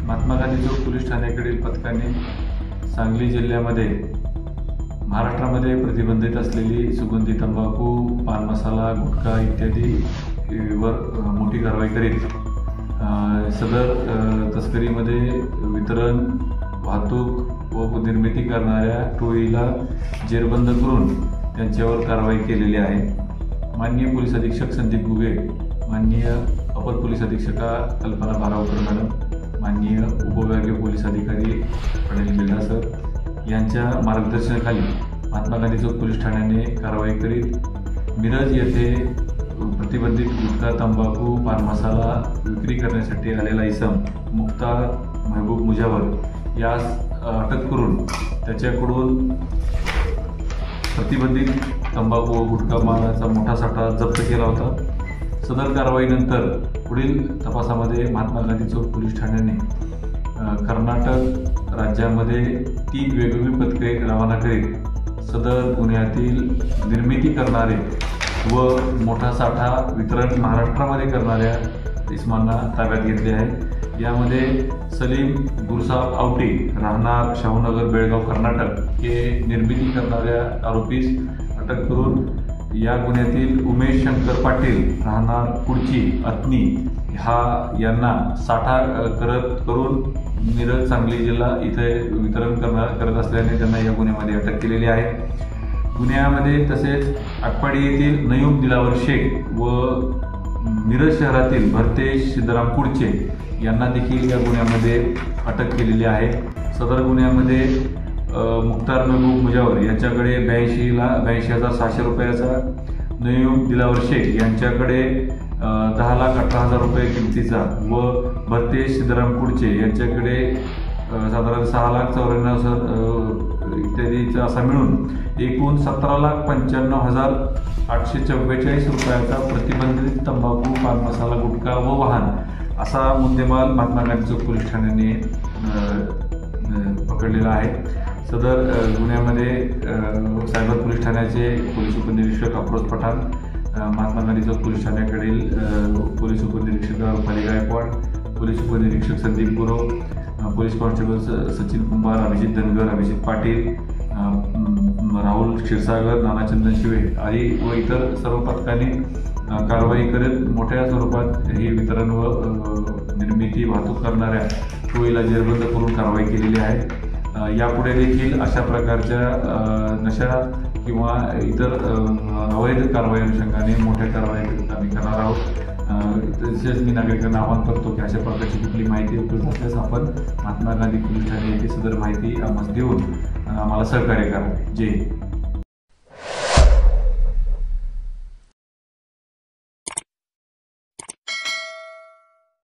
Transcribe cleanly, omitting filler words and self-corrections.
महात्मा गांधी चौक police ठाण्याकडील पथकाने सांगली जिल्ह्यामध्ये महाराष्ट्रामध्ये प्रतिबंधित असलेली सुगंधी तंबाखू, पान मसाला, गुटखा इत्यादी वर मोठी कारवाई करीत सदर तस्करीमध्ये वितरण, वाहतूक व निर्मिती करणाऱ्या टोळीला जेरबंद करून त्यांच्यावर कारवाई केलेली आहे। माननीय पोलीस अधीक्षक संदीप गुगे, माननीय अपर पोलीस अधीक्षका कल्पना बारावकर मॅडम, माननीय उपविभागीय पोलीस अधिकारी पटेल बिर्ला सर यांच्या मार्गदर्शनाखाली महात्मा गांधी चौक पोलीस ठाण्याने कारवाई करीत मिरज येथे प्रतिबंधित गुटखा, तंबाखू, पान मसाला विक्री करण्यासाठी आलेला इसम मुख्तार महबूब मुजावर यास अटक करून त्याच्याकडून प्रतिबंधित तंबाखू व गुटखा मालाचा मोठा साठा जप्त केला होता। सदर कारवाईनंतर पुढील तपासामध्ये महात्मा गांधी चौक पोलीस ठाण्याने कर्नाटक राज्यामध्ये 3 वेगवेगळी पथके रवाना करीत सदर गुन्ह्यातील निर्मिती करणारे व मोठा साठा वितरण महाराष्ट्रामध्ये करणाऱ्या इसमांना ताब्यात घेतले आहे। यामध्ये सलीम गुरसाब आवटे राहणार शाहूनगर बेळगाव कर्नाटक हे निर्मिती करणाऱ्या आरोपीस अटक करून या गुन्ह्यातील उमेश शंकर पाटील राहणार कुडची अतनी यांना साठा करून मिरज सांगली जिल्हा इथे वितरण करत असल्याने त्यांना या गुन्ह्यामध्ये अटक केलेली आहे। गुन्ह्यामध्ये तसेच आटपाडी येथील नयूम दिलावर शेख व मिरज शहरातील भरतेश सिद्धराम कुडचे यांना देखील या गुन्ह्यामध्ये अटक केलेली आहे। सदर गुन्ह्यामध्ये मुख्तार महबूब मुजावर यांच्याकडे 82,600 रुपयाचा, नयूम दिलावर शेख यांच्याकडे 10,18,000 रुपये किमतीचा व भरतेश सिद्धराम कुडचे यांच्याकडे साधारण 6,94,000 इत्यादीचा असा मिळून एकूण 17,95,844 रुपयाचा प्रतिबंधित तंबाखू, पान मसाला, गुटखा व वाहन असा मुद्देमाल महात्मा गांधी चौक पोलीस ठाण्याने पकडलेला आहे। सदर गुन्ह्यामध्ये सायबर पोलीस ठाण्याचे पोलीस उपनिरीक्षक अफरोज पठाण, महात्मा गांधी चौक पोलीस ठाण्याकडील पोलीस उपनिरीक्षक रुपाली गायकवाड, पोलीस उपनिरीक्षक संदीप गुरव, पोलीस कॉन्स्टेबल सचिन कुंभार, अभिजित धनगर, अभिजित पाटील, राहुल क्षीरसागर, नानाचंदन शिवे आदी व इतर सर्व पथकांनी कारवाई करत मोठ्या स्वरूपात ही वितरण व निर्मिती, वाहतूक करणाऱ्या टोळीला जेरबंद करून कारवाई केलेली आहे। यापुढे देखील अशा प्रकारच्या नशा किंवा इतर अवैध कारवाई अनुषंगाने मोठ्या कारवाई आम्ही करणार आहोत। तसेच मी नागरिकांना आवाहन करतो की अशा प्रकारची कुठली माहिती उपलब्ध असल्यास आपण महात्मा गांधी पोलीस ठाणे येथे सदर माहिती आम्हाला देऊन आम्हाला सहकार्य करा। जय हिंद।